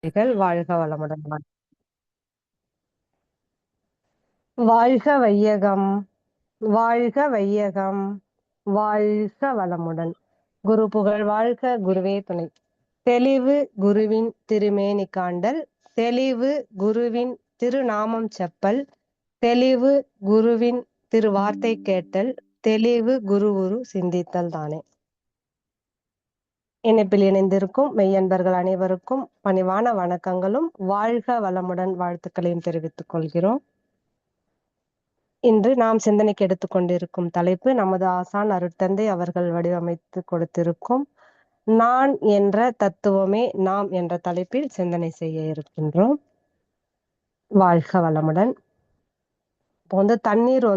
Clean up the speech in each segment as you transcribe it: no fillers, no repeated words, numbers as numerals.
வாழ்க வளமுடன். வாழ்க வையகம், வாழ்க வையகம், வாழ்க வளமுடன். குரு புகழ் வாழ்க, குருவே துணை. தெளிவு குருவின் திருமேனி காண்டல், தெளிவு குருவின் திருநாமம் செப்பல், தெளிவு குருவின் திருவார்த்தை கேட்டல், தெளிவு குரு சிந்தித்தல் தானே. இணைப்பில் இணைந்திருக்கும் மெய்யன்பர்கள் அனைவருக்கும் பணிவான வணக்கங்களும் வாழ்க வளமுடன் வாழ்த்துக்களையும் தெரிவித்துக் கொள்கிறோம். இன்று நாம் சிந்தனைக்கு எடுத்துக்கொண்டிருக்கும் தலைப்பு நமது ஆசான் அருட்தந்தை அவர்கள் வடிவமைத்து கொடுத்திருக்கும் நான் என்ற தத்துவமே நாம் என்ற தலைப்பில் சிந்தனை செய்ய இருக்கின்றோம். வாழ்க வளமுடன். இப்போ தண்ணீர்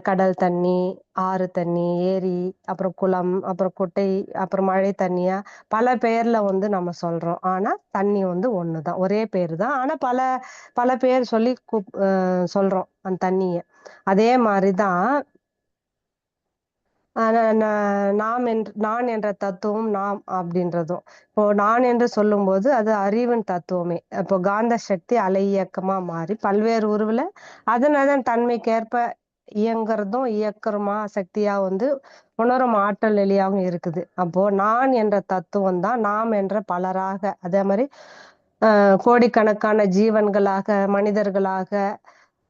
கடல் தண்ணி, ஆறு தண்ணி, ஏரி, அப்புறம் குளம், அப்புறம் குட்டை, அப்புறம் மழை தண்ணியா பல பெயர்ல நம்ம சொல்றோம். ஆனா தண்ணி ஒண்ணுதான், ஒரே பேரு தான். ஆனா பல பல பேர் சொல்லி சொல்றோம் அந்த தண்ணிய. அதே மாதிரிதான் நான் என்ற தத்துவம் நாம் அப்படின்றதும். இப்போ நான் என்று சொல்லும் போது அது அறிவின் தத்துவமே. இப்போ காந்த சக்தி அலை இயக்கமா மாறி பல்வேறு உருவுல அதன் தன்மைக்கேற்ப இயங்குறதும் இயக்கமா சக்தியா உணரும் ஆற்றல் நிலையாகவும் இருக்குது. அப்போ நான் என்ற தத்துவம் தான் நாம் என்ற பலராக, அதே மாதிரி கோடிக்கணக்கான ஜீவன்களாக, மனிதர்களாக,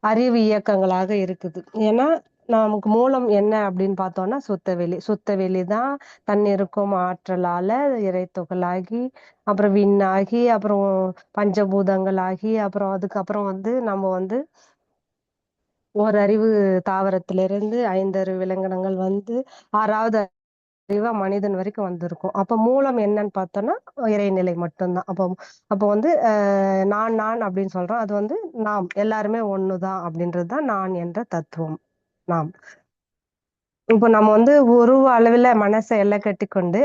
அறிவு இயக்கங்களாக இருக்குது. ஏன்னா நமக்கு மூலம் என்ன அப்படின்னு பார்த்தோம்னா சுத்தவெளி தான் தன்னிருக்கும் ஆற்றலால இறை துகளாகி, அப்புறம் விண்ணாகி, அப்புறம் பஞ்சபூதங்களாகி, அப்புறம் அதுக்கப்புறம் நம்ம ஒரு அறிவு தாவரத்திலிருந்து 5 அறிவு விலங்கினங்கள் ஆறாவது அறிவா மனிதன் வரைக்கும் வந்திருக்கும். அப்ப மூலம் என்னன்னு பார்த்தோம்னா இறைநிலை மட்டும்தான். அப்போ நான் நான் அப்படின்னு சொல்றோம். அது நாம் எல்லாருமே ஒண்ணுதான் அப்படின்றதுதான் நான் என்ற தத்துவம். நாம் இப்போ நம்ம உருவ அளவுல மனசை எல்லை கட்டி கொண்டு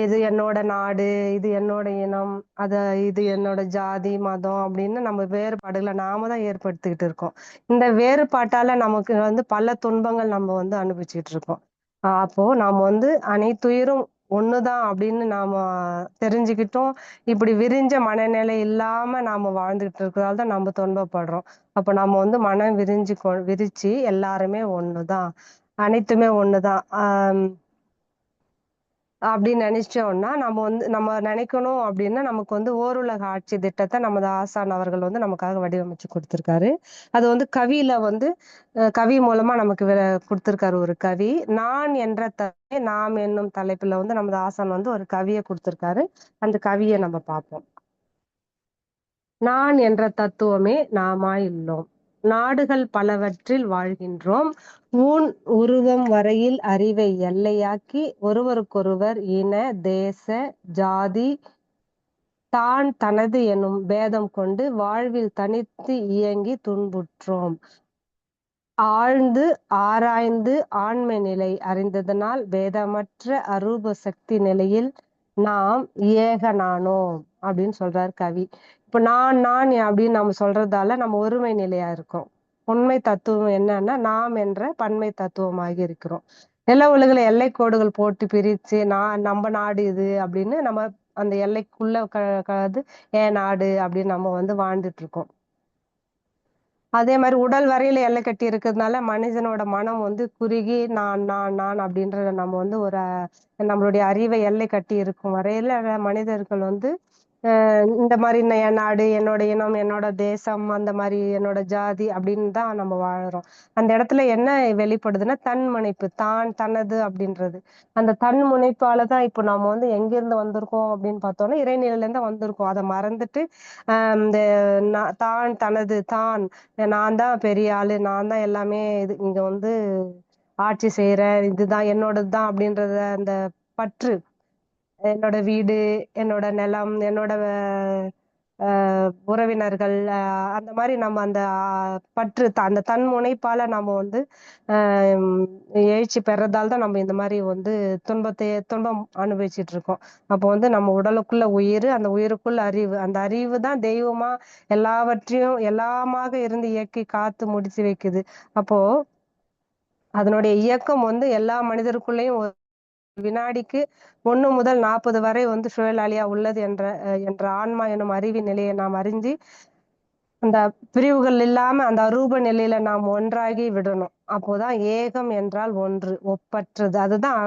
இது என்னோட நாடு, இது என்னோட இனம், இது என்னோட ஜாதி மதம் அப்படின்னு நம்ம வேறுபாடுகளை நாம தான் ஏற்படுத்திக்கிட்டு இருக்கோம். இந்த வேறுபாட்டால நமக்கு பல துன்பங்கள் நம்ம அனுபவிச்சுட்டு இருக்கோம். அப்போ நாம அனைத்துயிரும் ஒண்ணுதான் அப்படின்னு நாம தெரிஞ்சுக்கிட்டோம். இப்படி விரிஞ்ச மனநிலை இல்லாம நாம வாழ்ந்துகிட்டு இருக்கிறதால தான் நம்ம துன்பப்படுறோம். அப்ப நம்ம மனம் விரிச்சு எல்லாருமே ஒண்ணுதான், அனைத்துமே ஒண்ணுதான் அப்படின்னு நினைச்சோம்னா நம்ம நினைக்கணும் அப்படின்னா நமக்கு ஓருலக ஆட்சி திட்டத்தை நமது ஆசான் அவர்கள் நமக்காக வடிவமைச்சு கொடுத்திருக்காரு. அது கவியில கவி மூலமா நமக்கு கொடுத்திருக்காரு. ஒரு கவி நான் என்ற நாம் என்னும் தலைப்புல நமது ஆசான் ஒரு கவியை கொடுத்திருக்காரு. அந்த கவியை நம்ம பார்ப்போம். நான் என்ற தத்துவமே நாமாய் உள்ளோம். நாடுகள் பலவற்றில் வாழ்கின்றோம். ஊன் உருவம் வரையில் அறிவை எல்லையாக்கி ஒருவருக்கொருவர் இன, தேச, ஜாதி, தான் தனது எனும் பேதம் கொண்டு வாழ்வில் தனித்து இயங்கி துன்புற்றோம். ஆழ்ந்து ஆராய்ந்து ஆண்மை நிலை அறிந்ததனால் பேதமற்ற அரூப சக்தி நிலையில் நாம் ஏகனானோம் அப்படின்னு சொல்றாரு கவி. இப்ப நான் நான் அப்படின்னு நம்ம சொல்றதால நம்ம ஒருமை நிலையா இருக்கோம். உண்மை தத்துவம் என்னன்னா நாம் என்ற பன்மை தத்துவமாகி இருக்கிறோம். நில உலகில எல்லை கோடுகள் போட்டு பிரிச்சு நம்ம நாடு இது அப்படின்னு நம்ம அந்த எல்லைக்குள்ள என் நாடு அப்படின்னு நம்ம வாழ்ந்துட்டு இருக்கோம். அதே மாதிரி உடல் வரையில எல்லை கட்டி இருக்கிறதுனால மனிதனோட மனம் குறுகி நான் நான் நான் அப்படின்றத நம்ம ஒரு நம்மளுடைய அறிவை எல்லை கட்டி இருக்கும் வரையில மனிதர்கள் இந்த மாதிரி என் நாடு, என்னோட இனம், என்னோட தேசம், அந்த மாதிரி என்னோட ஜாதி அப்படின்னு தான் நம்ம வாழறோம். அந்த இடத்துல என்ன வெளிப்படுதுன்னா தன்முனைப்பு, தான் தனது அப்படின்றது. அந்த தன் முனைப்பாலதான் இப்போ நாம எங்கிருந்து வந்திருக்கோம் அப்படின்னு பார்த்தோம்னா இறைநிலையில இருந்து வந்திருக்கோம். அதை மறந்துட்டு இந்த தான் தனது தான் நான் தான் பெரிய ஆளு, நான் தான் எல்லாமே, இது இங்க ஆட்சி செய்யறேன், இதுதான் என்னோடதுதான் அப்படின்றத அந்த பற்று, என்னோட வீடு, என்னோட நிலம், என்னோட உறவினர்கள், அந்த மாதிரி நம்ம அந்த பற்று அந்த தன் முனைப்பால நம்ம எழுச்சி பெறதால தான் நம்ம இந்த மாதிரி துன்பம் அனுபவிச்சுட்டு இருக்கோம். அப்போ நம்ம உடலுக்குள்ள உயிர், அந்த உயிருக்குள்ள அறிவு, அந்த அறிவு தான் தெய்வமா எல்லாவற்றையும் எல்லாமாக இருந்து இயக்கி காத்து முடிச்சு வைக்குது. அப்போ அதனுடைய இயக்கம் எல்லா மனிதருக்குள்ளேயும் வினாடிக்கு 1 முதல் 40 வரை வந்து சுழலாளியா உள்ளது என்ற ஆன்மா எனும் அறிவின் நிலையை நாம் அறிஞ்சு அந்த பிரிவுகள் இல்லாம அந்த அரூப நிலையில நாம் ஒன்றாகி விடணும். அப்போதான் ஏகம் என்றால் ஒன்று, ஒப்பற்றது. அதுதான்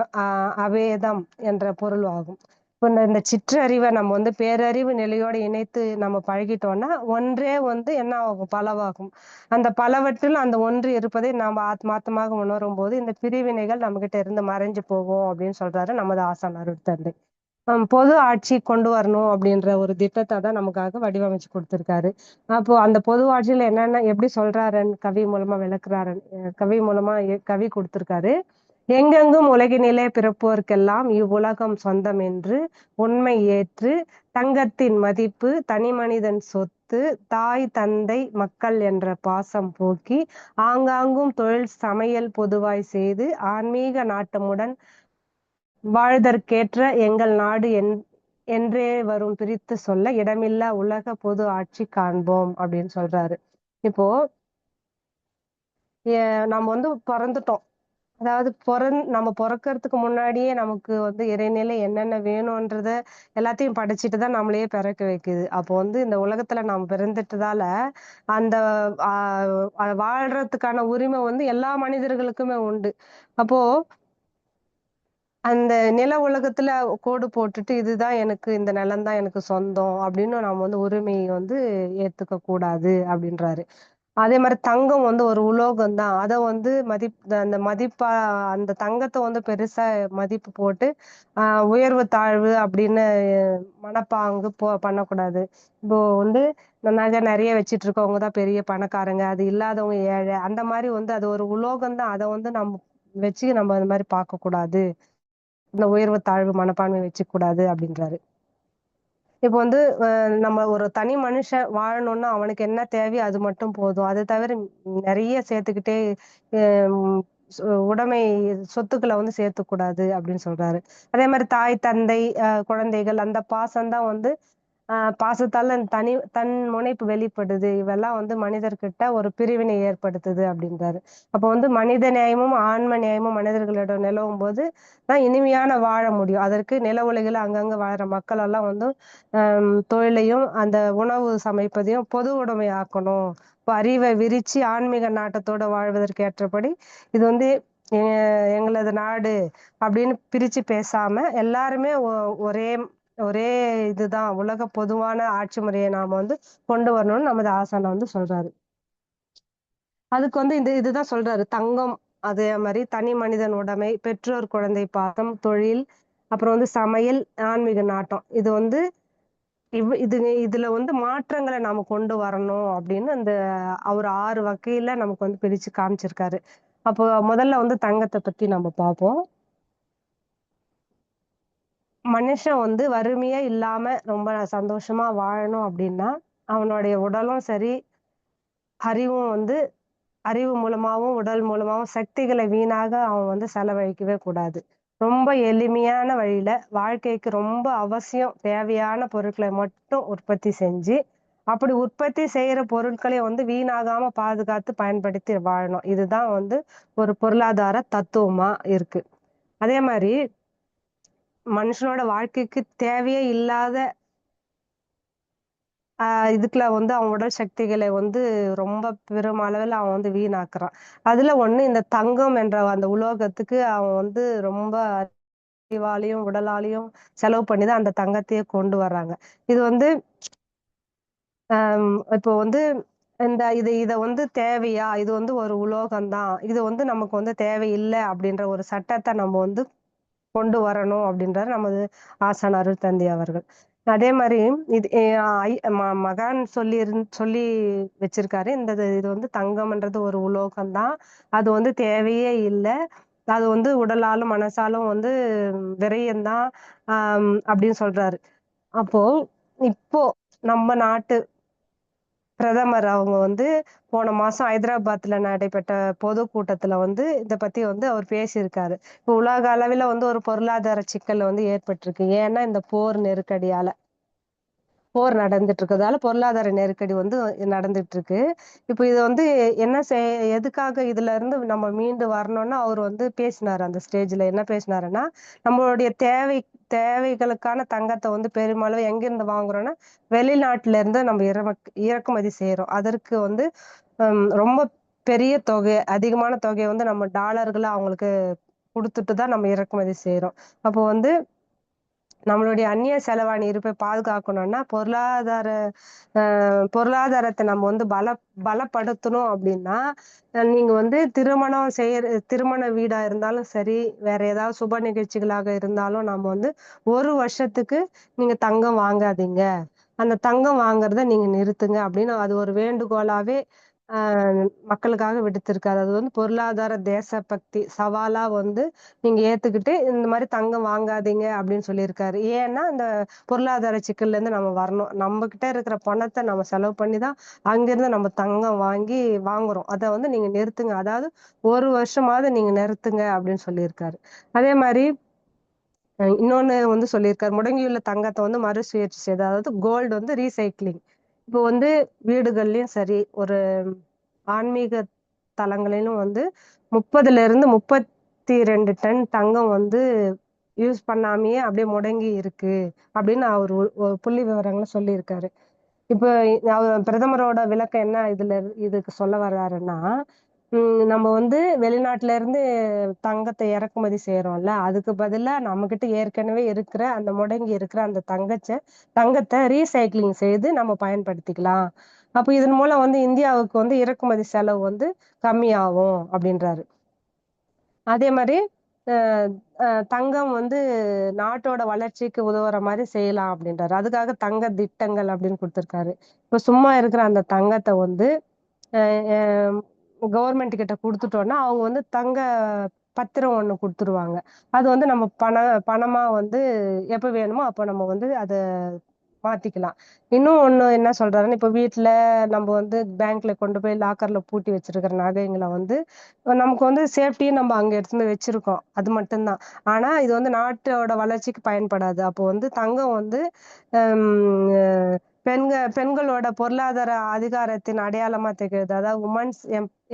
அவேதம் என்ற பொருள் ஆகும். இப்ப இந்த சிற்றறிவை நம்ம வந்து பேரறிவு நிலையோட இணைத்து நம்ம பழகிட்டோம்னா, ஒன்றே வந்து என்ன ஆகும்? பலவாகும். அந்த பலவற்றில் அந்த ஒன்று இருப்பதை நாம் ஆத்மார்த்தமாக உணரும்போது, இந்த பிரிவினைகள் நம்மகிட்ட இருந்து மறைஞ்சு போகும் அப்படின்னு சொல்றாரு நமது ஆசான் அருட்தந்தை. பொது ஆட்சி கொண்டு வரணும் அப்படின்ற ஒரு திட்டத்தை தான் நமக்காக வடிவமைச்சு கொடுத்திருக்காரு. அப்போ அந்த பொது ஆட்சியில என்னென்ன எப்படி சொல்றாருன்னு கவி மூலமா விளக்குறாருன்னு கவி மூலமா கவி கொடுத்திருக்காரு. எங்கெங்கும் உலகினிலே பிறப்போர்க்கெல்லாம் இவ்வுலகம் சொந்தம் என்று உண்மை ஏற்று தங்கத்தின் மதிப்பு தனி மனிதன் சொத்து தாய் தந்தை மக்கள் என்ற பாசம் போக்கி ஆங்காங்கும் தொழில் சமையல் பொதுவாய் செய்து ஆன்மீக நாட்டமுடன் வாழ்தற்கேற்ற எங்கள் நாடு என்றே வரும் பிரித்து சொல்ல இடமில்லா உலக பொது ஆட்சி காண்போம் அப்படின்னு சொல்றாரு. இப்போ நம்ம வந்து பிறந்துட்டோம். அதாவது நம்ம பிறக்கறதுக்கு முன்னாடியே நமக்கு வந்து இறைநிலை என்னென்ன வேணும்ன்றத எல்லாத்தையும் படிச்சுட்டு தான் நம்மளையே பிறக்க வைக்குது. அப்போ வந்து இந்த உலகத்துல நாம் பிறந்துட்டதால அந்த வாழ்றதுக்கான உரிமை வந்து எல்லா மனிதர்களுக்குமே உண்டு. அப்போ அந்த நில உலகத்துல கோடு போட்டுட்டு இதுதான் எனக்கு இந்த நிலம் தான் எனக்கு சொந்தம் அப்படின்னு நம்ம வந்து உரிமையை வந்து ஏத்துக்க கூடாது அப்படின்றாரு. அதே மாதிரி தங்கம் வந்து ஒரு உலோகம் தான். அதை வந்து அந்த மதிப்பா அந்த தங்கத்தை வந்து பெருசா மதிப்பு போட்டு உயர்வு தாழ்வு அப்படின்னு மனப்பாங்கு பண்ணக்கூடாது. இப்போ வந்து நகை நிறைய வச்சிட்டு இருக்கவங்க தான் பெரிய பணக்காரங்க, அது இல்லாதவங்க ஏழை, அந்த மாதிரி வந்து அது ஒரு உலோகம் தான். அதை வந்து நம்ம வச்சு நம்ம அது மாதிரி பார்க்க கூடாது. இந்த உயர்வு தாழ்வு மனப்பான்மை வச்சுக்க கூடாது அப்படின்றாரு. இப்ப வந்து நம்ம ஒரு தனி மனுஷன் வாழணும்னா அவனுக்கு என்ன தேவையோ அது மட்டும் போதும். அதை தவிர நிறைய சேர்த்துக்கிட்டே உடைமை சொத்துக்களை வந்து சேர்த்துக்கூடாது அப்படின்னு சொல்றாரு. அதே மாதிரி தாய் தந்தை குழந்தைகள் அந்த பாசம்தான் வந்து பாசத்தால தன் முனைப்பு வெளிப்படுது. இவெல்லாம் வந்து மனிதர்கிட்ட ஒரு பிரிவினை ஏற்படுத்துது அப்படின்றாரு. அப்ப வந்து மனித நியாயமும் ஆன்ம நியாயமும் மனிதர்களிடம் நிலவும் போது தான் இனிமையான வாழ முடியும். அதற்கு நில உலகில் அங்கங்க வாழற மக்கள் எல்லாம் வந்து தொழிலையும் அந்த உணவு சமைப்பதையும் பொது உடைமை ஆக்கணும். இப்ப அறிவை விரிச்சு ஆன்மீக நாட்டத்தோட வாழ்வதற்கு ஏற்றபடி இது வந்து எங்களது நாடு அப்படின்னு பிரிச்சு பேசாம எல்லாருமே ஒரே ஒரே இதுதான் உலக பொதுவான ஆட்சி முறையை நாம வந்து கொண்டு வரணும்னு நமது ஆசான வந்து சொல்றாரு. அதுக்கு வந்து இதுதான் சொல்றாரு. தங்கம், அதே மாதிரி தனி மனிதன் உடைமை, பெற்றோர் குழந்தை பாசம், தொழில், அப்புறம் வந்து சமையல், ஆன்மீக நாட்டம். இது வந்து இதுல வந்து மாற்றங்களை நாம கொண்டு வரணும் அப்படின்னு அவர் 6 வகையில நமக்கு வந்து பிரிச்சு காமிச்சிருக்காரு. அப்போ முதல்ல வந்து தங்கத்தை பத்தி நம்ம பார்ப்போம். மனுஷன் வந்து வறுமையே இல்லாம ரொம்ப சந்தோஷமா வாழணும் அப்படின்னா அவனுடைய உடலும் சரி, அறிவு மூலமாவும் உடல் மூலமாவும் சக்திகளை வீணாக அவன் வந்து செலவழிக்கவே கூடாது. ரொம்ப எளிமையான வழியில வாழ்க்கைக்கு ரொம்ப அவசியம் தேவையான பொருட்களை மட்டும் உற்பத்தி செஞ்சு அப்படி உற்பத்தி செய்யற பொருட்களை வந்து வீணாகாம பாதுகாத்து பயன்படுத்தி வாழணும். இதுதான் வந்து ஒரு பொருளாதார தத்துவமா இருக்கு. அதே மாதிரி மனுஷனோட வாழ்க்கைக்கு தேவையே இல்லாத இதுக்குள்ள வந்து அவன் உடல் சக்திகளை வந்து ரொம்ப பெரும் அளவுல அவன் வந்து வீணாக்குறான். அதுல ஒண்ணு இந்த தங்கம் என்ற அந்த உலோகத்துக்கு அவன் வந்து ரொம்ப அறிவாலையும் உடலாலையும் செலவு பண்ணிதான் அந்த தங்கத்தையே கொண்டு வர்றாங்க. இது வந்து இப்போ வந்து இத வந்து தேவையா? இது வந்து ஒரு உலோகம் தான். இது வந்து நமக்கு வந்து தேவையில்லை அப்படின்ற ஒரு சட்டத்தை நம்ம வந்து கொண்டு வரணும் அப்படின்றாரு நமது ஆசான் அருட்தந்தை அவர்கள். அதே மாதிரி இது மகான் சொல்லி வச்சிருக்காரு. இது வந்து தங்கம்ன்றது ஒரு உலோகம் தான். அது வந்து தேவையே இல்லை. அது வந்து உடலாலும் மனசாலும் வந்து விரயம்தான் அப்படின்னு சொல்றாரு. அப்போ இப்போ நம்ம நாட்டு பிரதமர் அவங்க வந்து போன மாசம் ஹைதராபாத்ல நடைபெற்ற பொதுக்கூட்டத்துல வந்து இத பத்தி வந்து அவர் பேசியிருக்காரு. இப்ப உலக அளவில வந்து ஒரு பொருளாதார சிக்கல் வந்து ஏற்பட்டிருக்கு. ஏன்னா இந்த போர் நெருக்கடியால. போர் நடந்துட்டு இருக்கிறதால பொருளாதார நெருக்கடி வந்து நடந்துட்டு இருக்கு. இப்போ இது வந்து என்ன எதுக்காக இதுல இருந்து நம்ம மீண்டு வரணும்னா அவர் வந்து பேசினாரு. அந்த ஸ்டேஜ்ல என்ன பேசினாருன்னா, நம்மளுடைய தேவைகளுக்கான தங்கத்தை வந்து பெருமளவு எங்கிருந்து வாங்குறோம்னா வெளிநாட்டுல இருந்து நம்ம இறக்குமதி செய்யறோம். அதற்கு வந்து ரொம்ப பெரிய தொகை, அதிகமான தொகையை வந்து நம்ம டாலர்களா அவங்களுக்கு குடுத்துட்டு தான் நம்ம இறக்குமதி செய்றோம். அப்போ வந்து நம்மளுடைய அந்நிய செலவாணி இருப்பை பாதுகாக்கணும்னா பொருளாதாரத்தை நம்ம வந்து பலப்படுத்தணும் அப்படின்னா, நீங்க வந்து திருமண வீடா இருந்தாலும் சரி, வேற ஏதாவது சுப நிகழ்ச்சிகளாக இருந்தாலும் நம்ம வந்து 1 வருஷத்துக்கு நீங்க தங்கம் வாங்காதீங்க. அந்த தங்கம் வாங்குறத நீங்க நிறுத்துங்க அப்படின்னு அது ஒரு வேண்டுகோளாவே மக்களுக்காக விடுத்திருக்காரு. அது வந்து பொருளாதார தேசபக்தி சவாலா வந்து நீங்க ஏத்துக்கிட்டு இந்த மாதிரி தங்கம் வாங்காதீங்க அப்படின்னு சொல்லியிருக்காரு. ஏன்னா இந்த பொருளாதார சிக்கல்ல இருந்து நம்ம வரணும். நம்ம கிட்ட இருக்கிற பணத்தை நம்ம செலவு பண்ணி தான் அங்கிருந்து நம்ம தங்கம் வாங்குறோம். அதை வந்து நீங்க நிறுத்துங்க. அதாவது 1 வருஷமாவது நீங்க நிறுத்துங்க அப்படின்னு சொல்லியிருக்காரு. அதே மாதிரி இன்னொன்னு வந்து சொல்லியிருக்காரு. முடங்கியுள்ள தங்கத்தை வந்து மறுசுழற்சி செய்து, அதாவது கோல்டு வந்து ரீசைக்ளிங். இப்போ வந்து வீடுகள்லயும் சரி, ஒரு ஆன்மீக தலங்களிலும் வந்து 30ல இருந்து 32 டன் தங்கம் வந்து யூஸ் பண்ணாமயே அப்படியே முடங்கி இருக்கு அப்படின்னு அவர் ஒரு புள்ளி விவரங்களை சொல்லியிருக்காரு. இப்ப பிரதமரோட விளக்கம் என்ன இதுக்கு சொல்ல வர்றாருன்னா, நம்ம வந்து வெளிநாட்டுல இருந்து தங்கத்தை இறக்குமதி செய்யறோம்ல, அதுக்கு பதிலா நம்மகிட்ட ஏற்கனவே இருக்கிற அந்த முடங்கி இருக்கிற அந்த தங்கத்தை ரீசைக்ளிங் செய்து நம்ம பயன்படுத்திக்கலாம். அப்ப இதன் மூலம் வந்து இந்தியாவுக்கு வந்து இறக்குமதி செலவு வந்து கம்மியாகும் அப்படின்றாரு. அதே மாரி அ அ தங்கம் வந்து நாட்டோட வளர்ச்சிக்கு உதவுற மாரி செய்யலாம் அப்படின்றாரு. அதுக்காக தங்க திட்டங்கள் அப்படின்னு குடுத்திருக்காரு. இப்ப சும்மா இருக்கிற அந்த தங்கத்த வந்து அ அ கவர்மெண்ட் கிட்ட குடுத்துட்டோம்னா, அவங்க வந்து பத்திரம் ஒண்ணு குடுத்துருவாங்க. அது வந்து நம்ம பணமா வந்து எப்ப வேணுமோ அப்ப நம்ம வந்து அத மாத்திக்கலாம். இன்னும் ஒண்ணு என்ன சொல்றாருன்னா, இப்ப வீட்ல நம்ம வந்து பேங்க்ல கொண்டு போய் லாக்கர்ல பூட்டி வச்சிருக்கிற நகைங்கள வந்து நமக்கு வந்து சேஃப்டியும் நம்ம அங்க எடுத்துன்னு போய் வச்சிருக்கோம். அது மட்டும் தான். ஆனா இது வந்து நாட்டோட வளர்ச்சிக்கு பயன்படாது. அப்போ வந்து தங்கம் வந்து ஹம் பெண்களோட பொருளாதார அதிகாரத்தின் அடையாளமா திகழுது. அதாவது உமன்ஸ்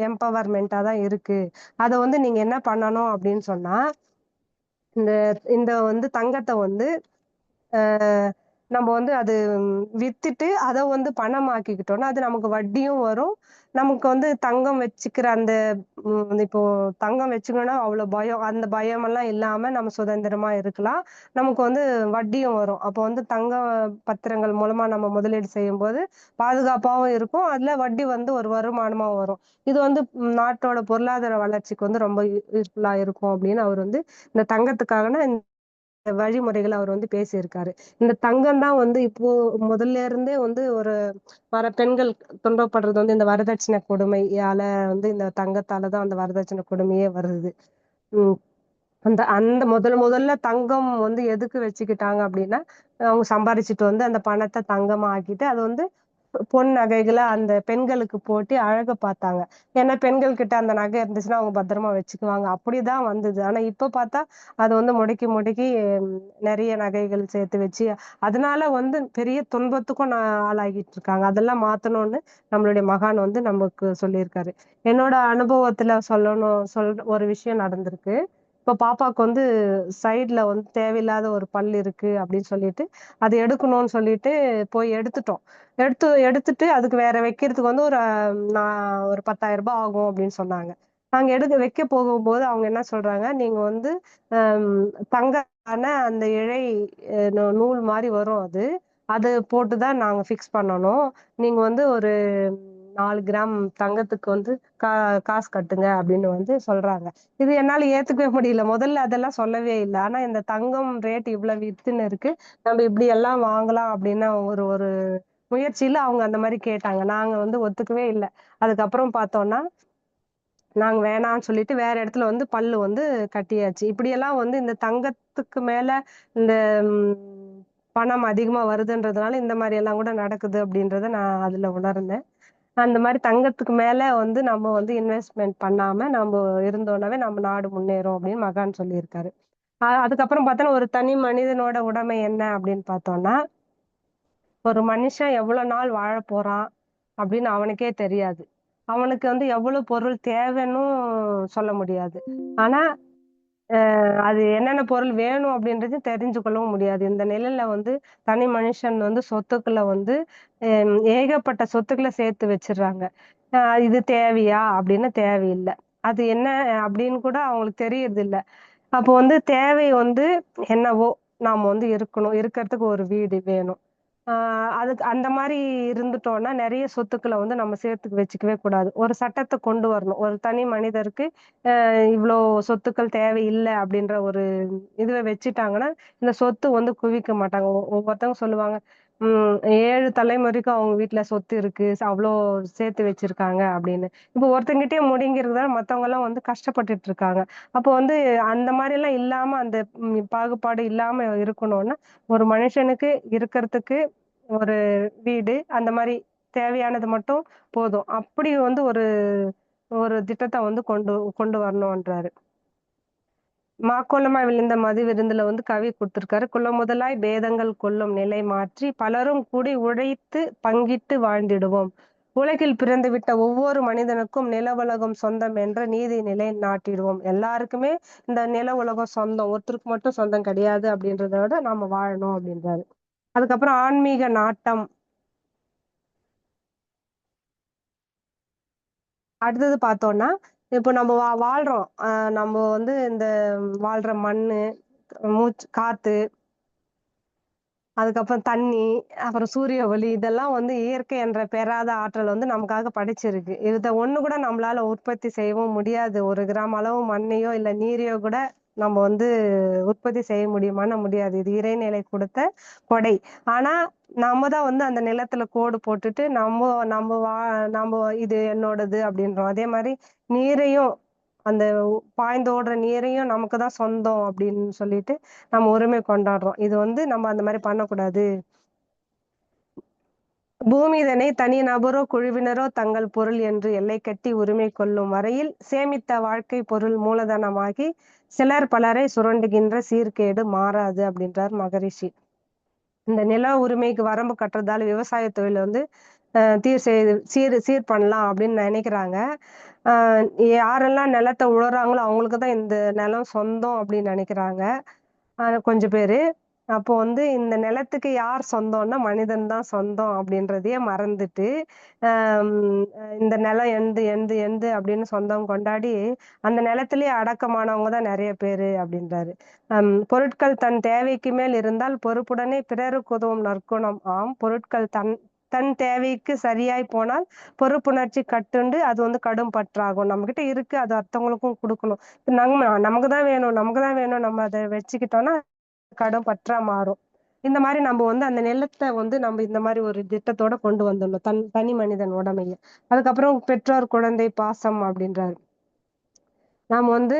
எம்பவர்மெண்ட்டா தான் இருக்கு. அத வந்து நீங்க என்ன பண்ணணும் அப்படின்னு சொன்னா, இந்த இந்த வந்து தங்கத்த வந்து அ நம்ம வந்து அது வித்துட்டு அத வந்து பணமாக்கிக்கிட்டோம்னா, அது நமக்கு வட்டியும் வரும். நமக்கு வந்து தங்கம் வச்சுக்கிற அந்த இப்போ தங்கம் வச்சுக்கணும்னா அவ்வளோ பயம். அந்த பயமெல்லாம் இல்லாம நம்ம சுதந்திரமா இருக்கலாம். நமக்கு வந்து வட்டியும் வரும். அப்போ வந்து தங்க பத்திரங்கள் மூலமா நம்ம முதலீடு செய்யும்போது பாதுகாப்பாவும் இருக்கும். அதுல வட்டி வந்து ஒரு வருமானமா வரும். இது வந்து நாட்டோட பொருளாதார வளர்ச்சிக்கு வந்து ரொம்ப யூஸ்ஃபுல்லா இருக்கும் அப்படின்னு அவர் வந்து இந்த தங்கத்துக்காகனா வழிமுறைகள் அவர் வந்து பேசியிருக்காரு. இந்த தங்கம் தான் வந்து இப்போ முதல்ல இருந்தே வந்து பெண்கள் துன்பப்படுறது வந்து இந்த வரதட்சணை கொடுமையால வந்து இந்த தங்கத்தால தான் அந்த வரதட்சணை கொடுமையே வருது. ம். அந்த அந்த முதல்ல தங்கம் வந்து எதுக்கு வச்சுக்கிட்டாங்க அப்படின்னா, அவங்க சம்பாரிச்சுட்டு வந்து அந்த பணத்த தங்கமா ஆக்கிட்டு, அது வந்து பொன் நகைகள அந்த பெண்களுக்கு போட்டு அழகு பார்த்தாங்க. ஏன்னா பெண்கள் கிட்ட அந்த நகை இருந்துச்சுன்னா, அவங்க பத்திரமா வச்சுக்குவாங்க. அப்படிதான் வந்தது. ஆனா இப்ப பார்த்தா, அத வந்து முடக்கி நெறைய நகைகள் சேர்த்து வச்சு, அதனால வந்து பெரிய துன்பத்துக்கும் ஆளாகிட்டு இருக்காங்க. அதெல்லாம் மாத்தணும்னு நம்மளுடைய மகான் வந்து நமக்கு சொல்லியிருக்காரு. என்னோட அனுபவத்துல ஒரு விஷயம் நடந்திருக்கு. இப்ப பாப்பாக்கு வந்து சைடுல வந்து தேவையில்லாத ஒரு பல் இருக்கு அப்படின்னு சொல்லிட்டு, அது எடுக்கணும்னு சொல்லிட்டு போய் எடுத்துட்டோம். எடுத்துட்டு அதுக்கு வேற வைக்கிறதுக்கு வந்து ஒரு 10,000 ஆகும் அப்படின்னு சொன்னாங்க. நாங்க வைக்க போகும்போது அவங்க என்ன சொல்றாங்க, நீங்க வந்து அம் தங்கான அந்த இழை நூல் மாரி வரும் அது. அது போட்டு தான் நாங்க ஃபிக்ஸ் பண்ணணும். நீங்க வந்து ஒரு 4 கிராம் தங்கத்துக்கு வந்து கா காசு கட்டுங்க அப்படின்னு வந்து சொல்றாங்க. இது என்னால ஏத்துக்கவே முடியல. முதல்ல அதெல்லாம் சொல்லவே இல்ல. ஆனா இந்த தங்கம் ரேட் இவ்வளவு வித்துன்னு இருக்கு. நம்ம இப்படி எல்லாம் வாங்கலாம் அப்படின்னு ஒரு ஒரு முயற்சியில அவங்க அந்த மாரி கேட்டாங்க. நாங்க வந்து ஒத்துக்கவே இல்ல. அதுக்கப்புறம் பார்த்தோம்னா, நாங்க வேணான்னு சொல்லிட்டு வேற இடத்துல வந்து பல்லு வந்து கட்டியாச்சு. இப்படியெல்லாம் வந்து இந்த தங்கத்துக்கு மேல இந்த ம் பணம் அதிகமா வருதுன்றதுனால இந்த மாரி எல்லாம் கூட நடக்குது அப்படின்றத நான் அதுல உணர்ந்தேன். அந்த மாரி தங்கத்துக்கு மேல வந்து நம்ம வந்து இன்வெஸ்ட்மென்ட் பண்ணாம நம்ம இருந்தோம்னாவே நம்ம நாடு முன்னேறும் அப்படின்னு மகான் சொல்லியிருக்காரு. அதுக்கப்புறம் பார்த்தோன்னா, ஒரு தனி மனிதனோட உடைமை என்ன அப்படின்னு பார்த்தோம்னா, ஒரு மனுஷன் எவ்வளவு நாள் வாழப் போறான் அப்படின்னு அவனுக்கே தெரியாது. அவனுக்கு வந்து எவ்வளவு பொருள் தேவைன்னும் சொல்ல முடியாது. ஆனா அது என்னென்ன பொருள் வேணும் அப்படின்றது தெரிஞ்சு கொள்ளவும் முடியாது. இந்த நிலையில வந்து தனி மனுஷன் வந்து சொத்துக்கள வந்து ஏகப்பட்ட சொத்துக்கள சேர்த்து வச்சுடுறாங்க. அ இது தேவையா? அப்படின்னு தேவையில்ல. அது என்ன அப்படின்னு கூட அவங்களுக்கு தெரியறதில்ல. அப்போ வந்து தேவை வந்து என்னவோ, நாம வந்து இருக்கணும். இருக்கறதுக்கு ஒரு வீடு வேணும். ஆ அதுக்கு அந்த மாரி இருந்துட்டோம்னா, நெறைய சொத்துக்கள வந்து நம்ம சேர்த்து வச்சுக்கவே கூடாது. ஒரு சட்டத்த கொண்டு வரணும். ஒரு தனி மனிதருக்கு இவ்ளோ சொத்துக்கள் தேவையில்ல அப்படின்ற ஒரு இதுவ வச்சுட்டாங்கன்னா, இந்த சொத்து வந்து குவிக்க மாட்டாங்க. ஒவ்வொருத்தவங்க சொல்லுவாங்க, 7 தலைமுறைக்கும் அவங்க வீட்ல சொத்து இருக்கு. அவ்ளோ சேர்த்து வச்சிருக்காங்க அப்படின்னு. இப்போ ஒருத்தங்கிட்டயே முடங்கிருதுனால மத்தவங்கலாம் வந்து கஷ்டப்பட்டுட்டு இருக்காங்க. அப்போ வந்து அந்த மாரிலாம் இல்லாம அந்த பாகுபாடு இல்லாம இருக்கணும்னா, ஒரு மனுஷனுக்கு இருக்கறதுக்கு ஒரு வீடு, அந்த மாரி தேவையானது மட்டும் போதும். அப்படி வந்து ஒரு ஒரு திட்டத்த வந்து கொண்டு கொண்டு வரணுன்றாரு. "மாக்கோலமாய் விழுந்த மது விருந்துல" வந்து கவி குடுத்திருக்காரு. "குலம் முதலாய் பேதங்கள் கொள்ளும் நிலை மாற்றி, பலரும் கூடி உழைத்து பங்கிட்டு வாழ்ந்திடுவோம். உலகில் பிறந்துவிட்ட ஒவ்வொரு மனிதனுக்கும் நில உலகம் சொந்தம் என்ற நீதி நிலை நாட்டிடுவோம்." எல்லாருக்குமே இந்த நில உலகம் சொந்தம். ஒருத்தருக்கு மட்டும் சொந்தம் கிடையாது அப்படின்றத விட நாம வாழணும் அப்படின்றாரு. அதுக்கப்புறம் ஆன்மீக நாட்டம். அடுத்தது பார்த்தோம்னா, இப்போ நம்ம வாழ்றோம். நம்ம வந்து இந்த வாழ்ற மண்ணு, காத்து, அதுக்கப்புறம் தண்ணி, அப்புறம் சூரிய ஒளி இதெல்லாம் வந்து இயற்கை என்ற பெறாத ஆற்றல் வந்து நமக்காக படைச்சிருக்கு. இத ஒண்ணு கூட நம்மளால உற்பத்தி செய்யவும் முடியாது. 1 கிராம் அளவு மண்ணையோ, இல்ல நீரையோ கூட நம்ம வந்து உற்பத்தி செய்ய முடியுமான்னா முடியாது. இது இறைநிலை குடுத்த கொடை. ஆனா, நம்ம தான் வந்து அந்த நிலத்துல கோடு போட்டுட்டு, நம்ப இது என்னோடது அப்படின்றோம். அதே மாரி நீரையும், அந்த பாய்ந்தோடுற நீரையும் நமக்கு தான் சொந்தம் அப்படின்னு சொல்லிட்டு நம்ம உரிமை கொண்டாடுறோம். இது வந்து நம்ம அந்த மாரி பண்ணக்கூடாது. பூமி இதனை தனி நபரோ, குழுவினரோ தங்கள் பொருள் என்று எல்லை கட்டி உரிமை கொள்ளும் வரையில் சேமித்த வாழ்க்கை பொருள் மூலதனமாகி சிலர் பலரை சுரண்டுகின்ற சீர்கேடு மாறாது அப்படின்றார் மகரிஷி. இந்த நில உரிமைக்கு வரம்பு கட்டுறதால விவசாய தொழில வந்து தீர் செய்து சீர் பண்ணலாம் அப்படின்னு நெனைக்கிறாங்க. அ யாரெல்லாம் நிலத்த உழறாங்களோ அவங்களுக்கு தான் இந்த நிலம் சொந்தம் அப்படின்னு நெனைக்கிறாங்க. கொஞ்சம் பேரு. அப்போ வந்து இந்த நிலத்துக்கு யார் சொந்தம்னா, மனிதன் தான் சொந்தம் அப்படின்றதையே மறந்துட்டு, அம் இந்த நிலம் என்து, என்து, என்து அப்படின்னு சொந்தம் கொண்டாடி, அந்த நிலத்திலேயே அடக்கமானவங்க தான் நெறைய பேரு அப்படின்றாரு. பொருட்கள் தன் தேவைக்கு மேல் இருந்தால் பொறுப்புடனே பிறருக்கு உதவும் நற்குணம் ஆம். பொருட்கள் தன் தன் தேவைக்கு சரியாய் போனால் பொறுப்புணர்ச்சி கட்டுண்டு அது வந்து கடும் பற்றாகும். நம்மகிட்ட இருக்கு, அது அடுத்தவங்களுக்கும் குடுக்கணும். நமக்கு தான் வேணும், நமக்கு தான் வேணும் நம்ம அத வச்சுக்கிட்டோம்னா கடும் பற்றா மாறும். இந்த மாரி நம்ம வந்து அந்த நிலத்த வந்து நம்ம இந்த மாரி ஒரு திட்டத்தோட கொண்டு வந்துடணும். தனி மனிதன் உடைமைய. அதுக்கப்புறம் பெற்றோர், குழந்தை பாசம் அப்படின்றாரு. நாம வந்து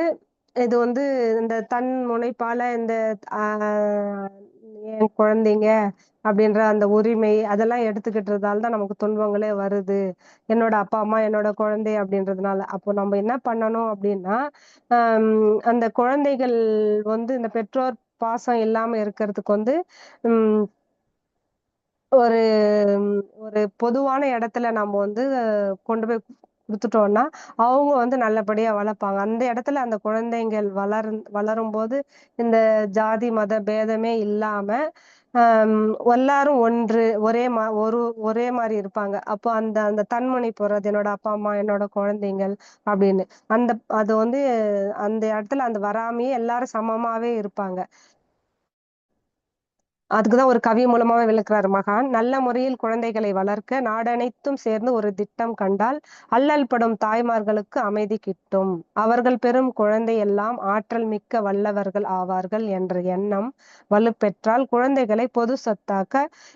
இது வந்து இந்த தன் முனைப்பால இந்த ஆ என் குழந்தைங்க அப்படின்ற அந்த உரிமை, அதெல்லாம் எடுத்துக்கிட்டதால தான் நமக்கு துன்பங்களே வருது. என்னோட அப்பா, அம்மா, என்னோட குழந்தை அப்படின்றதுனால. அப்போ நம்ம என்ன பண்ணணும் அப்படின்னா, அம் அந்த குழந்தைகள் வந்து இந்த பெற்றோர் பாசம் இல்லாம இருக்கிறதுக்கு வந்து, ம் ஒரு ஒரு பொதுவான இடத்துல நம்ம வந்து கொண்டு போய் குடுத்துட்டோம்னா, அவங்க வந்து நல்லபடியா வளர்ப்பாங்க. அந்த இடத்துல அந்த குழந்தைங்கள் வளரும்போது, இந்த ஜாதி, மத பேதமே இல்லாம, அம் எல்லாரும் ஒன்று, ஒரே மாரி இருப்பாங்க. அப்போ அந்த அந்த தன்முனைப்பு வராது. என்னோட அப்பா, அம்மா, என்னோட குழந்தைங்கள் அப்படின்னு. அந்த அது வந்து அந்த இடத்துல அந்த வராமயே எல்லாரும் சமமாவே இருப்பாங்க. அதுக்கு தான் ஒரு கவி மூலமாவே விளக்குறாரு மகான். நல்ல முறையில் குழந்தைகளை வளர்க்க நாடனைத்தும் சேர்ந்து ஒரு திட்டம் கண்டால், அல்லல் படும் தாய்மார்களுக்கு அமைதி கிட்டும். அவர்கள் பெறும் குழந்தை எல்லாம் ஆற்றல் மிக்க வல்லவர்கள் ஆவார்கள் என்ற எண்ணம் வலுப்பெற்றால் குழந்தைகளை பொது சொத்தாக்க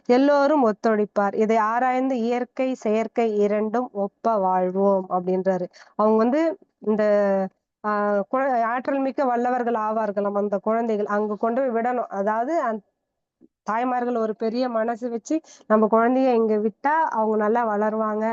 எல்லோரும் ஒத்துழைப்பார். இதை ஆராய்ந்து இயற்கை, செயற்கை இரண்டும் ஒப்ப வாழ்வோம் அப்படின்றாரு. அவங்க வந்து இந்த ஆ குழ ஆற்றல் மிக்க வல்லவர்கள் ஆவார்களாம் அந்த குழந்தைகள். அங்க கொண்டு போய் விடணும். அதாவது தாய்மார்கள் ஒரு பெரிய மனசு வச்சு நம்ம குழந்தைய இங்க விட்டா அவங்க நல்லா வளருவாங்க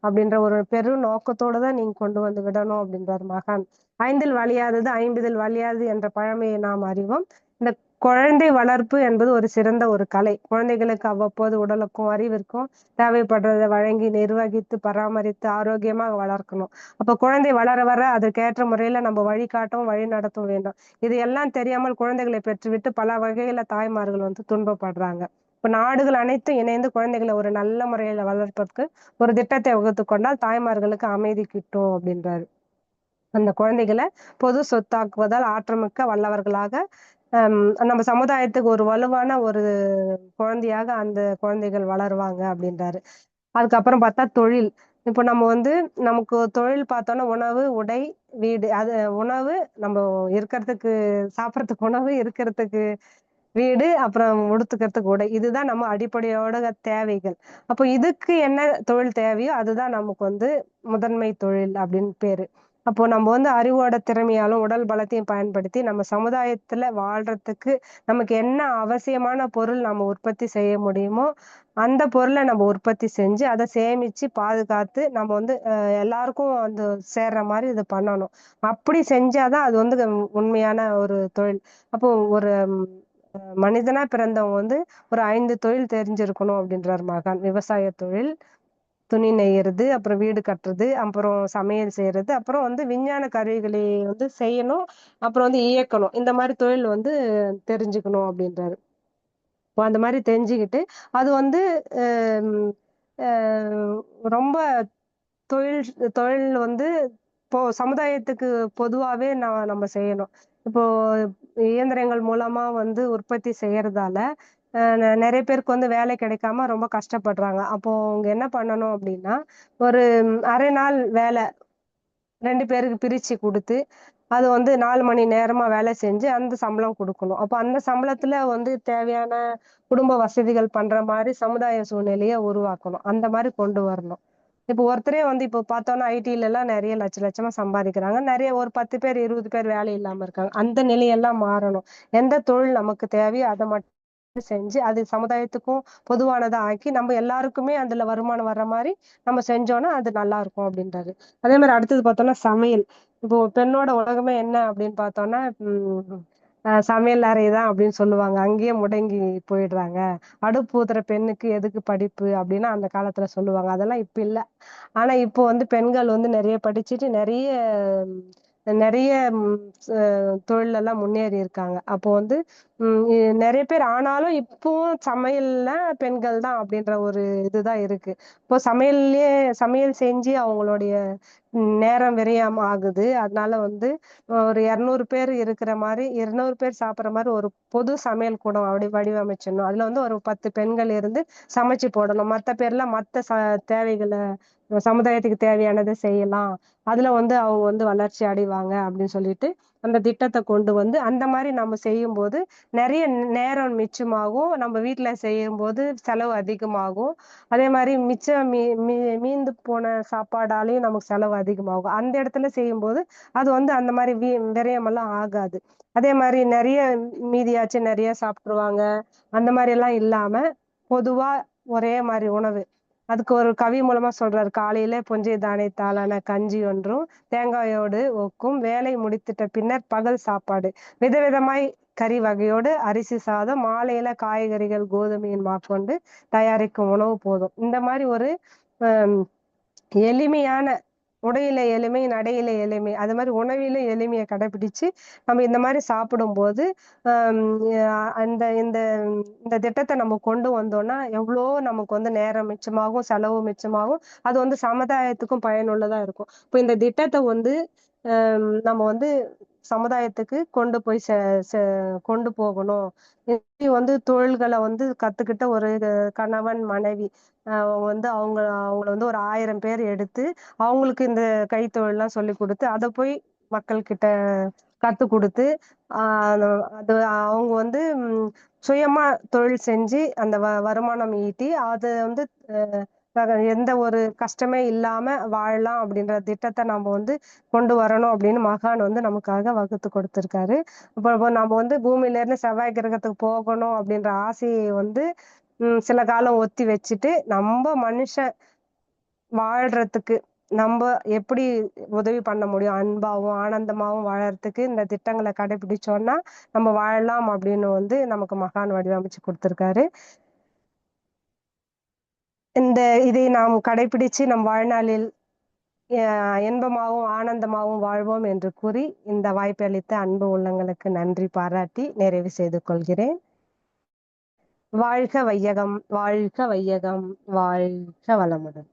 அப்படின்ற ஒரு பெரு நோக்கத்தோட தான் நீங்க கொண்டு வந்து விடணும் அப்படின்றார் மகான். ஐந்தில் வலியாதது ஐம்பதில் வலியாது என்ற பழமையை நாம் அறிவோம். இந்த குழந்தை வளர்ப்பு என்பது ஒரு சிறந்த ஒரு கலை. குழந்தைகளுக்கு அவ்வப்போது உடலுக்கும், அறிவிற்கும் தேவைப்படுறத வழங்கி, நிர்வகித்து, பராமரித்து ஆரோக்கியமா வளர்க்கணும். அப்ப குழந்தை வளர வர அதற்கேற்ற முறையில நம்ம வழிகாட்டவும், வழிநடத்தவும் வேண்டும். இது எல்லாம் தெரியாமல் குழந்தைகளை பெற்றுவிட்டு பல வகையில தாய்மார்கள் வந்து துன்பப்படுறாங்க. இப்ப நாடுகள் அனைத்தும் இணைந்து குழந்தைகள ஒரு நல்ல முறையில வளர்ப்பதற்கு ஒரு திட்டத்தை வகுத்துக் கொண்டால் தாய்மார்களுக்கு அமைதி கிட்டும் அப்படின்றாரு. அந்த குழந்தைகள பொது சொத்தாக்குவதால் ஆற்றமிக்க வல்லவர்களாக அம் நம்ம சமுதாயத்துக்கு ஒரு வலுவான ஒரு குழந்தையாக அந்த குழந்தைகள் வளருவாங்க அப்படின்றாரு. அதுக்கப்புறம் பார்த்தா தொழில். இப்போ நம்ம வந்து நமக்கு தொழில் பார்த்தோம்னா உணவு, உடை, வீடு. அது உணவு நம்ம இருக்கிறதுக்கு சாப்பிடறதுக்கு உணவு, இருக்கிறதுக்கு வீடு, அப்புறம் உடுத்துக்கிறதுக்கு உடை. இதுதான் நம்ம அடிப்படையோட தேவைகள். அப்போ இதுக்கு என்ன தொழில் தேவையோ அதுதான் நமக்கு வந்து முதன்மை தொழில் அப்படின்னு பேரு. அப்போ நம்ம வந்து அறிவோட திறமையாலும், உடல் பலத்தையும் பயன்படுத்தி நம்ம சமுதாயத்துல வாழ்றதுக்கு நமக்கு என்ன அவசியமான பொருள் நம்ம உற்பத்தி செய்ய முடியுமோ, அந்த பொருள நம்ம உற்பத்தி செஞ்சு, அத சேமிச்சு, பாதுகாத்து நம்ம வந்து எல்லாருக்கும் வந்து சேர்ற மாரி இது பண்ணணும். அப்படி செஞ்சா தான் அது வந்து உண்மையான ஒரு தொழில். அப்போ ஒரு மனிதனா பிறந்தவங்க வந்து ஒரு 5 தொழில் தெரிஞ்சிருக்கணும் அப்படின்றார் மகான். விவசாய தொழில், துணி நெய்யறது, அப்புறம் வீடு கட்டுறது, அப்புறம் சமையல் செய்யறது, அப்புறம் வந்து விஞ்ஞான கருவிகளை வந்து செய்யணும். அப்புறம் வந்து இயக்கணும். இந்த மாரி தொழில் வந்து தெரிஞ்சுக்கணும் அப்படின்றாரு. இப்போ அந்த மாரி தெரிஞ்சுக்கிட்டு, அது வந்து ம் அ ரொம்ப தொழில் தொழில் வந்து இப்போ சமுதாயத்துக்கு பொதுவாவே நம்ம செய்யணும். இப்போ இயந்திரங்கள் மூலமா வந்து உற்பத்தி செய்யறதால, நெறைய பேருக்கு வந்து வேலை கிடைக்காம ரொம்ப கஷ்டப்படுறாங்க. அப்போ அவங்க என்ன பண்ணணும் அப்டின்னா, ஒரு 1/2 நாள் வேல 2 பேருக்கு பிரிச்சு குடுத்து, அது வந்து 4 மணி நேரமா வேலை செஞ்சு அந்த சம்பளம் குடுக்கணும். அப்ப அந்த சம்பளத்துல வந்து தேவையான குடும்ப வசதிகள் பண்ற மாரி சமுதாய சூழ்நிலைய உருவாக்கணும். அந்த மாரி கொண்டு வரணும். இப்போ ஒருத்தரே வந்து இப்போ பார்த்தோம்னா ஐடிலலாம் நெறைய லட்சமா சம்பாதிக்கிறாங்க. நெறைய ஒரு 10 பேர், 20 பேர் வேலை இல்லாம இருக்காங்க. அந்த நிலையெல்லாம் மாறணும். எந்த தொழில் நமக்கு தேவையோ அத மட்டும் செஞ்சு, அது சமுதாயத்துக்கும் பொதுவானதா ஆக்கி, நம்ம எல்லாருக்குமே அதுல வருமானம் வர்ற மாரி நம்ம செஞ்சோம்னா, அது நல்லாருக்கும் அப்டின்றாரு. அதே மாரி அடுத்தது பார்த்தோம்னா சமையல். இப்போ பெண்ணோட உலகமே என்ன அப்படின்னு பார்த்தோம்னா, சமையல் அறை தான் அப்படின்னு சொல்லுவாங்க. அங்கேயே முடங்கி போயிடுறாங்க. அடுப்பு ஊத்துற பெண்ணுக்கு எதுக்கு படிப்பு அப்படின்னு அந்த காலத்துல சொல்லுவாங்க. அதெல்லாம் இப்ப இல்ல. ஆனா இப்போ வந்து பெண்கள் வந்து நெறைய படிச்சுட்டு நெறைய நெறைய ம் ச தொழில்லலாம் முன்னேறி இருக்காங்க. அப்போ வந்து நெறைய பேர் ஆனாலும் இப்பவும் சமையல்ல பெண்கள் தான் அப்படின்ற ஒரு இதுதான் இருக்கு. இப்போ சமையல் செஞ்சு அவங்களுடைய நேரம் விரயம் ஆகுது. அதனால வந்து ஒரு 200 பேர் இருக்கிற மாரி, 200 பேர் சாப்பிடுற மாரி ஒரு பொது சமையல் கூடம் அப்படி வடிவமைச்சிடணும். அதுல வந்து ஒரு 10 பெண்கள் இருந்து சமைச்சு போடணும். மத்த பேர்லாம் மத்த தேவைகள சமுதாயத்துக்கு தேவையானத செய்யலாம். அதுல வந்து அவங்க வந்து வளர்ச்சி அடைவாங்க அப்படின்னு சொல்லிட்டு, அந்த திட்டத்த கொண்டு வந்து அந்த மாரி நம்ம செய்யும்போது, நெறைய நேரம் மிச்சமாகும். நம்ம வீட்ல செய்யும்போது செலவு அதிகமாகும். அதே மாரி மிச்சம் மீ மீ மீந்து போன சாப்பாடாலயும் நமக்கு செலவு அதிகமாகும். அந்த இடத்துல செய்யும்போது, அது வந்து அந்த மாரி விரயமெல்லாம் ஆகாது. அதே மாரி நெறைய மீதியாச்சு நெறைய சாப்ட்டுருவாங்க. அந்த மாரியெல்லாம் இல்லாம, பொதுவா ஒரே மாரி உணவு. அதுக்கு ஒரு கவி மூலமா சொல்றாரு. "காலையில புஞ்சை தானியத்தாலான கஞ்சி ஒன்றும், தேங்காயோடு ஒக்கும். வேலை முடித்திட்ட பின்னர் பகல் சாப்பாடு. விதவிதமாய் கறி வகையோடு அரிசி சாதம். மாலையில காய்கறிகள், கோதுமையின் மாக்கொண்டு தயாரிக்கும் உணவு போதும்." இந்த மாரி ஒரு அ எளிமையான உடையில எளிமை, நடையில எளிமை. அது மாரி உணவில எளிமைய கடைபிடிச்சு, நம்ம இந்த மாரி சாப்பிடும்போது, அம் அ அந்த இந்த இந்த திட்டத்த நம்ம கொண்டு வந்தோம்னா, எவ்வளோ நமக்கு வந்து நேரம் மிச்சமாகும், செலவு மிச்சமாகும். அது வந்து சமுதாயத்துக்கும் பயனுள்ளதா இருக்கும். இப்ப இந்த திட்டத்த வந்து நம்ம வந்து சமுதாயத்துக்கு கொண்டு போய் செ செ கொண்டு போகணும். எப்படி வந்து தொழில்கள வந்து கத்துக்கிட்ட ஒரு கணவன், மனைவி வந்து அவங்கள வந்து ஒரு 1000 பேர் எடுத்து, அவங்களுக்கு இந்த கைத்தொழில்லாம் சொல்லிக் குடுத்து, அத போய் மக்கள் கிட்ட கத்துக் குடுத்து, ஆ அது அவங்க வந்து சுயமா தொழில் செஞ்சு, அந்த வருமானம் ஈட்டி, அத வந்து எந்த ஒரு கஷ்டமே இல்லாம வாழலாம் அப்படின்ற திட்டத்த நம்ம வந்து கொண்டு வரணும் அப்படின்னு மகான் வந்து நமக்காக வகுத்து கொடுத்திருக்காரு. அப்ப நம்ம வந்து பூமியில இருந்து செவ்வாய் கிரகத்துக்கு போகணும் அப்படின்ற ஆசையை வந்து சில காலம் ஒத்தி வச்சுட்டு, நம்ப மனுஷன் வாழ்றதுக்கு நம்ம எப்படி உதவி பண்ண முடியும், அன்பாவும் ஆனந்தமாவும் வாழறதுக்கு இந்த திட்டங்களை கடைபிடிச்சோம்னா நம்ம வாழலாம் அப்படின்னு நமக்கு மகான் வடிவமைச்சு கொடுத்திருக்காரு. இதை நாம் கடைபிடிச்சு நம் வாழ்நாளில் இன்பமாகவும் ஆனந்தமாகவும் வாழ்வோம் என்று கூறி இந்த வாய்ப்பை அளித்த அன்பு உள்ளங்களுக்கு நன்றி பாராட்டி நிறைவு செய்து கொள்கிறேன். வாழ்க வையகம், வாழ்க வையகம், வாழ்க வளமுடன்.